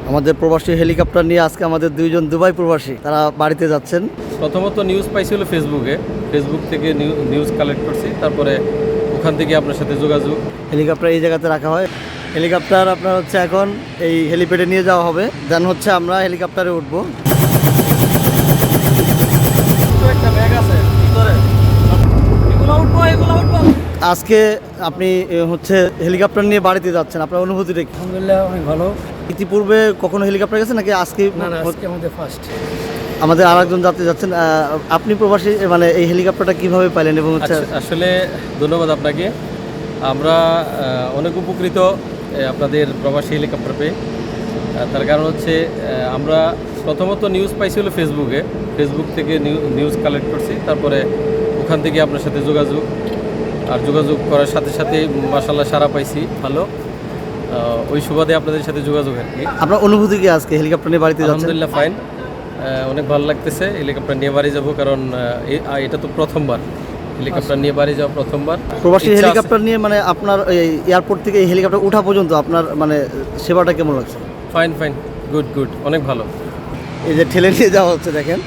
আমাদের প্রবাসী হেলিকপ্টার নিয়ে আজকে আমাদের দুইজন দুবাই প্রবাসী তারা বাড়িতে যাচ্ছেন। প্রথমত নিউজ পাইছিল ফেসবুক থেকে নিউজ কালেক্ট করছি, তারপরে ওখান থেকে আপনার সাথে যোগাযোগ। হেলিকপ্টার এই জায়গাতে রাখা হয়। হেলিকপ্টার আপনার হচ্ছে এখন এই হেলিপ্যাডে নিয়ে যাওয়া হবে, দেন হচ্ছে আমরা হেলিকপ্টারে উঠবো। আজকে আপনি হচ্ছে হেলিকপ্টার নিয়ে বাড়িতে যাচ্ছেন, আপনার অনুভূতিটা কি? আলহামদুলিল্লাহ অনেক ভালো। ইতিপূর্বে কখনো হেলিকপ্টার গেছেন নাকি আজকে? না আজকে আমাদের ফার্স্ট। আমাদের আরেকজন যাত্রী যাচ্ছেন। আপনি প্রবাসী, মানে এই হেলিকপ্টারটা কিভাবে পাইলেন এবং হচ্ছে? আসলে ধন্যবাদ আপনাকে। আমরা অনেক উপকৃত আপনাদের প্রবাসী হেলিকপ্টার পেয়ে। তার কারণ হচ্ছে আমরা প্রথমত নিউজ পাইছিল ফেসবুক থেকে নিউজ কালেক্ট করছি, তারপরে ওখান থেকে আপনার সাথে যোগাযোগ করার সাথে সাথে মাশাআল্লাহ সারা পাইছি ভালো। ওই সুবাদে আপনাদের সাথে যোগাযোগ আর কি। আপনার অনুভূতি কি আজকে হেলিকপ্টার নিয়ে বাড়িতে যাচ্ছেন? আলহামদুলিল্লাহ ফাইন, অনেক ভালো লাগতেছে। হেলিকপ্টার নিয়ে বাড়ি যাব, কারণ এটা তো প্রথমবার হেলিকপ্টার নিয়ে বাড়ি যাওয়া, প্রথমবার প্রবাসী হেলিকপ্টার নিয়ে। মানে আপনার এয়ারপোর্ট থেকে এই হেলিকপ্টার ওঠা পর্যন্ত আপনার মানে সেবাটা কেমন লাগছে? ফাইন, গুড, অনেক ভালো। এই যে ঠেলে নিয়ে যাওয়া হচ্ছে, দেখেন।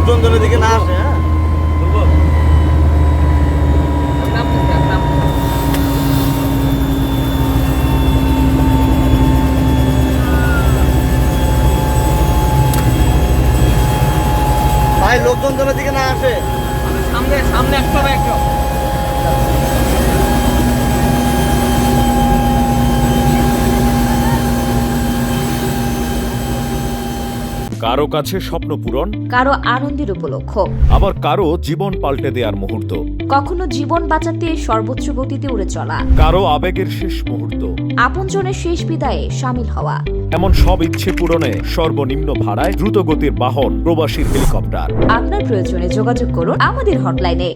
লোকজনের দিকে না আসে। ভাই লোকজনের দিকে না আসে, সামনে একটা। কারো কাছে স্বপ্ন পূরণ, কারো আনন্দের উপলক্ষ, আবার কারো জীবন পাল্টে দেওয়ার মুহূর্ত, কখনো জীবন বাঁচাতে সর্বোচ্চ গতিতে উড়ে চলা, কারো আবেগের শেষ মুহূর্ত, আপনজনের শেষ বিদায়ে সামিল হওয়া। এমন সব ইচ্ছে পূরণে সর্বনিম্ন ভাড়ায় দ্রুত গতির বাহন প্রবাসীর হেলিকপ্টার। আপনার প্রয়োজনে যোগাযোগ করুন আমাদের হটলাইনে।